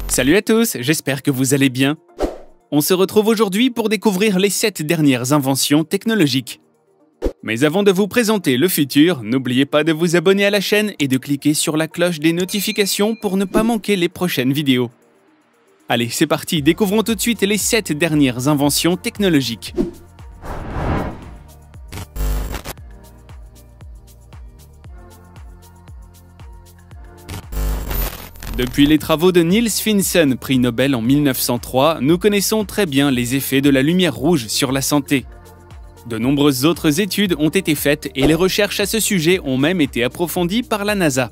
Salut à tous, j'espère que vous allez bien. On se retrouve aujourd'hui pour découvrir les 7 dernières inventions technologiques. Mais avant de vous présenter le futur, n'oubliez pas de vous abonner à la chaîne et de cliquer sur la cloche des notifications pour ne pas manquer les prochaines vidéos. Allez, c'est parti, découvrons tout de suite les 7 dernières inventions technologiques. Depuis les travaux de Niels Finsen, prix Nobel en 1903, nous connaissons très bien les effets de la lumière rouge sur la santé. De nombreuses autres études ont été faites et les recherches à ce sujet ont même été approfondies par la NASA.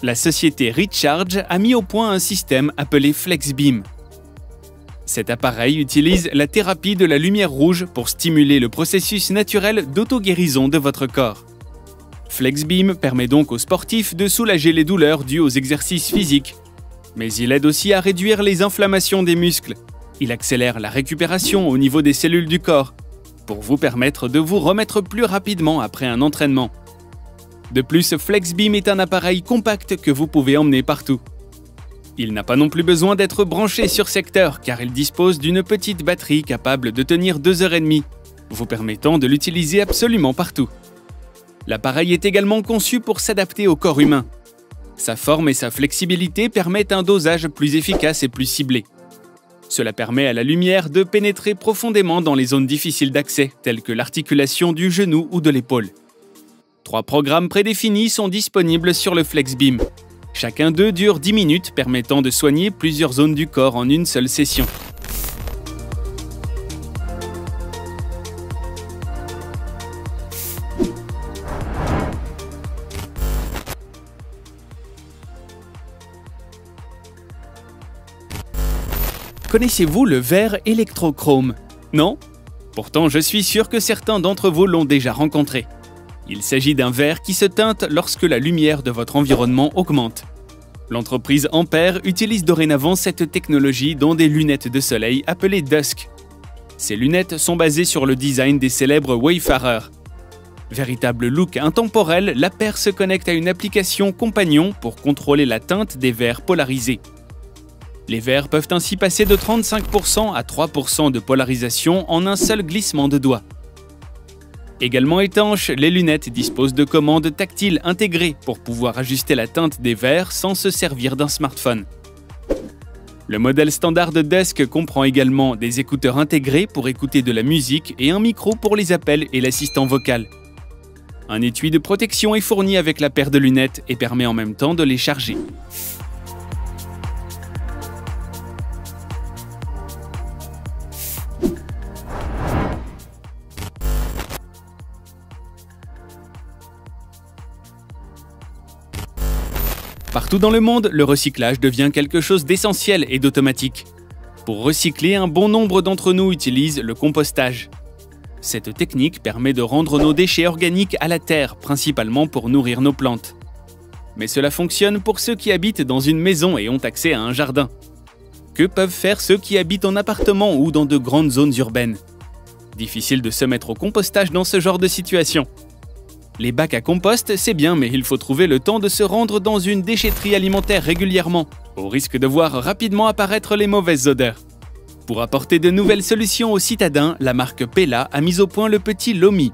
La société Recharge a mis au point un système appelé FlexBeam. Cet appareil utilise la thérapie de la lumière rouge pour stimuler le processus naturel d'auto-guérison de votre corps. FlexBeam permet donc aux sportifs de soulager les douleurs dues aux exercices physiques. Mais il aide aussi à réduire les inflammations des muscles. Il accélère la récupération au niveau des cellules du corps, pour vous permettre de vous remettre plus rapidement après un entraînement. De plus, FlexBeam est un appareil compact que vous pouvez emmener partout. Il n'a pas non plus besoin d'être branché sur secteur car il dispose d'une petite batterie capable de tenir 2h30, vous permettant de l'utiliser absolument partout. L'appareil est également conçu pour s'adapter au corps humain. Sa forme et sa flexibilité permettent un dosage plus efficace et plus ciblé. Cela permet à la lumière de pénétrer profondément dans les zones difficiles d'accès, telles que l'articulation du genou ou de l'épaule. 3 programmes prédéfinis sont disponibles sur le FlexBeam. Chacun d'eux dure 10 minutes, permettant de soigner plusieurs zones du corps en une seule session. Connaissez-vous le verre électrochrome? Non? Pourtant, je suis sûr que certains d'entre vous l'ont déjà rencontré. Il s'agit d'un verre qui se teinte lorsque la lumière de votre environnement augmente. L'entreprise Ampère utilise dorénavant cette technologie dans des lunettes de soleil appelées Dusk. Ces lunettes sont basées sur le design des célèbres Wayfarers. Véritable look intemporel, la paire se connecte à une application compagnon pour contrôler la teinte des verres polarisés. Les verres peuvent ainsi passer de 35% à 3% de polarisation en un seul glissement de doigt. Également étanches, les lunettes disposent de commandes tactiles intégrées pour pouvoir ajuster la teinte des verres sans se servir d'un smartphone. Le modèle standard de Dusk comprend également des écouteurs intégrés pour écouter de la musique et un micro pour les appels et l'assistant vocal. Un étui de protection est fourni avec la paire de lunettes et permet en même temps de les charger. Partout dans le monde, le recyclage devient quelque chose d'essentiel et d'automatique. Pour recycler, un bon nombre d'entre nous utilisent le compostage. Cette technique permet de rendre nos déchets organiques à la terre, principalement pour nourrir nos plantes. Mais cela fonctionne pour ceux qui habitent dans une maison et ont accès à un jardin. Que peuvent faire ceux qui habitent en appartement ou dans de grandes zones urbaines? Difficile de se mettre au compostage dans ce genre de situation. Les bacs à compost, c'est bien, mais il faut trouver le temps de se rendre dans une déchetterie alimentaire régulièrement, au risque de voir rapidement apparaître les mauvaises odeurs. Pour apporter de nouvelles solutions aux citadins, la marque Pella a mis au point le petit Lomi.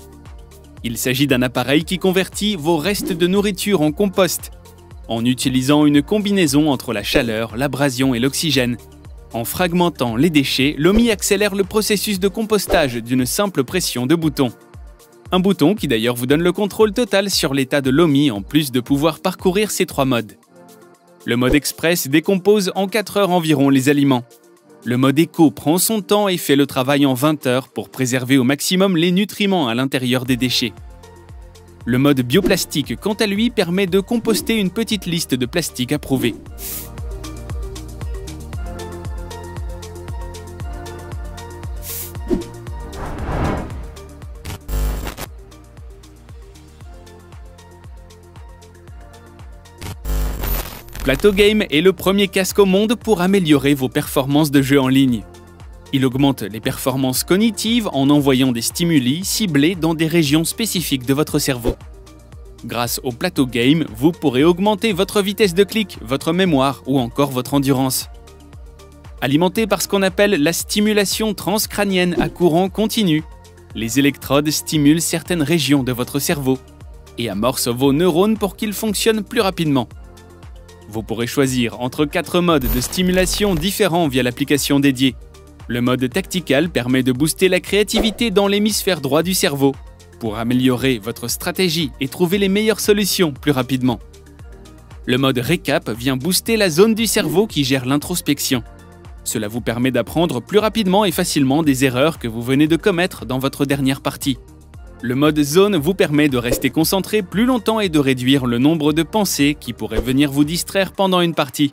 Il s'agit d'un appareil qui convertit vos restes de nourriture en compost, en utilisant une combinaison entre la chaleur, l'abrasion et l'oxygène. En fragmentant les déchets, Lomi accélère le processus de compostage d'une simple pression de bouton. Un bouton qui d'ailleurs vous donne le contrôle total sur l'état de Lomi en plus de pouvoir parcourir ces 3 modes. Le mode Express décompose en 4 heures environ les aliments. Le mode Eco prend son temps et fait le travail en 20 heures pour préserver au maximum les nutriments à l'intérieur des déchets. Le mode Bioplastique, quant à lui, permet de composter une petite liste de plastiques approuvés. Plateau Game est le premier casque au monde pour améliorer vos performances de jeu en ligne. Il augmente les performances cognitives en envoyant des stimuli ciblés dans des régions spécifiques de votre cerveau. Grâce au Plateau Game, vous pourrez augmenter votre vitesse de clic, votre mémoire ou encore votre endurance. Alimenté par ce qu'on appelle la stimulation transcrânienne à courant continu, les électrodes stimulent certaines régions de votre cerveau et amorcent vos neurones pour qu'ils fonctionnent plus rapidement. Vous pourrez choisir entre 4 modes de stimulation différents via l'application dédiée. Le mode tactical permet de booster la créativité dans l'hémisphère droit du cerveau pour améliorer votre stratégie et trouver les meilleures solutions plus rapidement. Le mode récap vient booster la zone du cerveau qui gère l'introspection. Cela vous permet d'apprendre plus rapidement et facilement des erreurs que vous venez de commettre dans votre dernière partie. Le mode zone vous permet de rester concentré plus longtemps et de réduire le nombre de pensées qui pourraient venir vous distraire pendant une partie.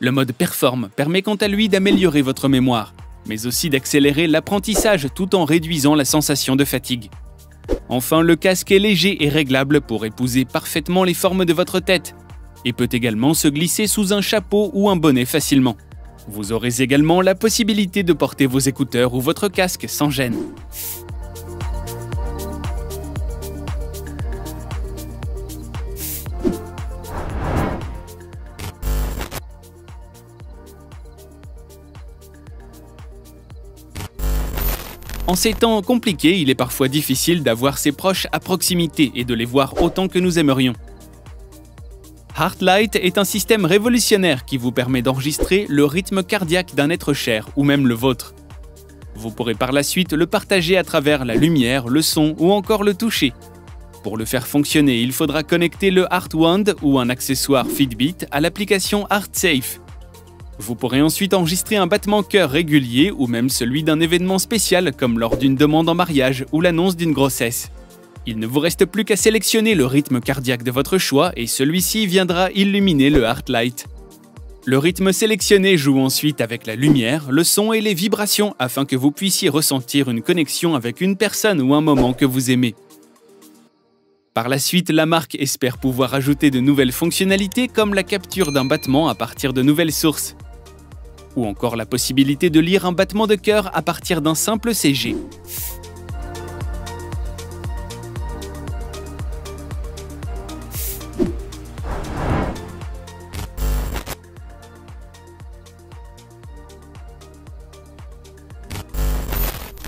Le mode perform permet quant à lui d'améliorer votre mémoire, mais aussi d'accélérer l'apprentissage tout en réduisant la sensation de fatigue. Enfin, le casque est léger et réglable pour épouser parfaitement les formes de votre tête et peut également se glisser sous un chapeau ou un bonnet facilement. Vous aurez également la possibilité de porter vos écouteurs ou votre casque sans gêne. En ces temps compliqués, il est parfois difficile d'avoir ses proches à proximité et de les voir autant que nous aimerions. Heartlight est un système révolutionnaire qui vous permet d'enregistrer le rythme cardiaque d'un être cher ou même le vôtre. Vous pourrez par la suite le partager à travers la lumière, le son ou encore le toucher. Pour le faire fonctionner, il faudra connecter le Heartwand ou un accessoire Fitbit à l'application HeartSafe. Vous pourrez ensuite enregistrer un battement cœur régulier ou même celui d'un événement spécial comme lors d'une demande en mariage ou l'annonce d'une grossesse. Il ne vous reste plus qu'à sélectionner le rythme cardiaque de votre choix et celui-ci viendra illuminer le Heartlight. Le rythme sélectionné joue ensuite avec la lumière, le son et les vibrations afin que vous puissiez ressentir une connexion avec une personne ou un moment que vous aimez. Par la suite, la marque espère pouvoir ajouter de nouvelles fonctionnalités comme la capture d'un battement à partir de nouvelles sources, ou encore la possibilité de lire un battement de cœur à partir d'un simple CG.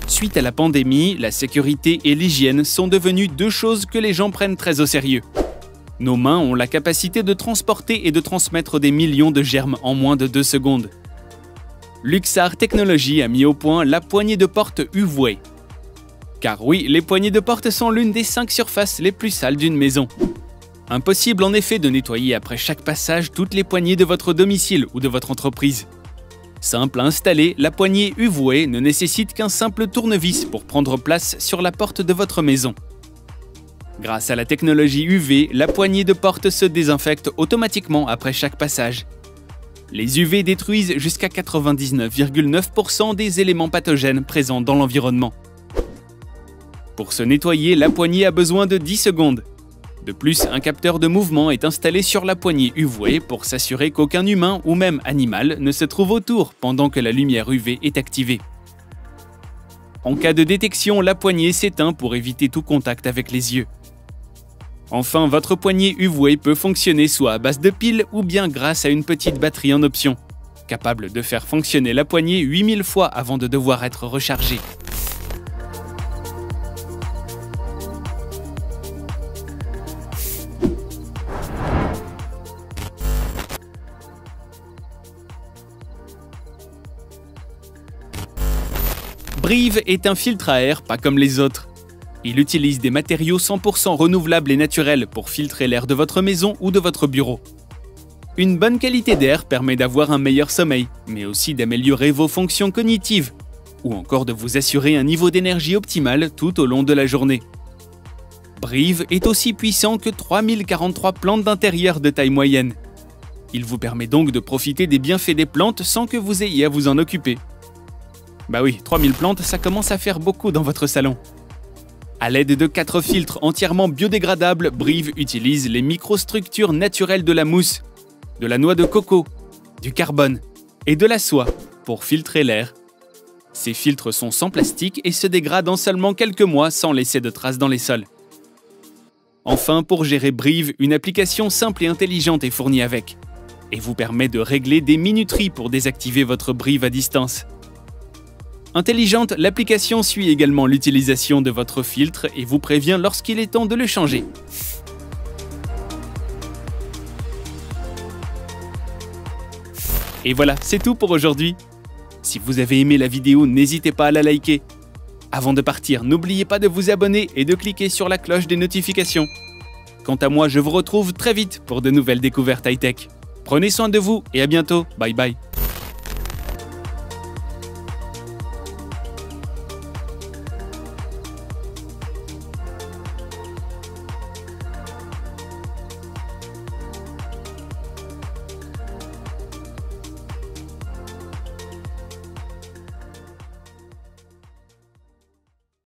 Suite à la pandémie, la sécurité et l'hygiène sont devenues deux choses que les gens prennent très au sérieux. Nos mains ont la capacité de transporter et de transmettre des millions de germes en moins de 2 secondes. Luxar Technologies a mis au point la poignée de porte UV. Car oui, les poignées de porte sont l'une des 5 surfaces les plus sales d'une maison. Impossible en effet de nettoyer après chaque passage toutes les poignées de votre domicile ou de votre entreprise. Simple à installer, la poignée UV ne nécessite qu'un simple tournevis pour prendre place sur la porte de votre maison. Grâce à la technologie UV, la poignée de porte se désinfecte automatiquement après chaque passage. Les UV détruisent jusqu'à 99,9% des éléments pathogènes présents dans l'environnement. Pour se nettoyer, la poignée a besoin de 10 secondes. De plus, un capteur de mouvement est installé sur la poignée UV pour s'assurer qu'aucun humain ou même animal ne se trouve autour pendant que la lumière UV est activée. En cas de détection, la poignée s'éteint pour éviter tout contact avec les yeux. Enfin, votre poignée UV peut fonctionner soit à base de piles ou bien grâce à une petite batterie en option, capable de faire fonctionner la poignée 8000 fois avant de devoir être rechargée. Brive est un filtre à air pas comme les autres. Il utilise des matériaux 100% renouvelables et naturels pour filtrer l'air de votre maison ou de votre bureau. Une bonne qualité d'air permet d'avoir un meilleur sommeil, mais aussi d'améliorer vos fonctions cognitives, ou encore de vous assurer un niveau d'énergie optimal tout au long de la journée. Brive est aussi puissant que 3043 plantes d'intérieur de taille moyenne. Il vous permet donc de profiter des bienfaits des plantes sans que vous ayez à vous en occuper. Bah oui, 3000 plantes, ça commence à faire beaucoup dans votre salon. À l'aide de 4 filtres entièrement biodégradables, Brive utilise les microstructures naturelles de la mousse, de la noix de coco, du carbone et de la soie pour filtrer l'air. Ces filtres sont sans plastique et se dégradent en seulement quelques mois sans laisser de traces dans les sols. Enfin, pour gérer Brive, une application simple et intelligente est fournie avec. et vous permet de régler des minuteries pour désactiver votre Brive à distance. Intelligente, l'application suit également l'utilisation de votre filtre et vous prévient lorsqu'il est temps de le changer. Et voilà, c'est tout pour aujourd'hui. Si vous avez aimé la vidéo, n'hésitez pas à la liker. Avant de partir, n'oubliez pas de vous abonner et de cliquer sur la cloche des notifications. Quant à moi, je vous retrouve très vite pour de nouvelles découvertes high-tech. Prenez soin de vous et à bientôt. Bye bye.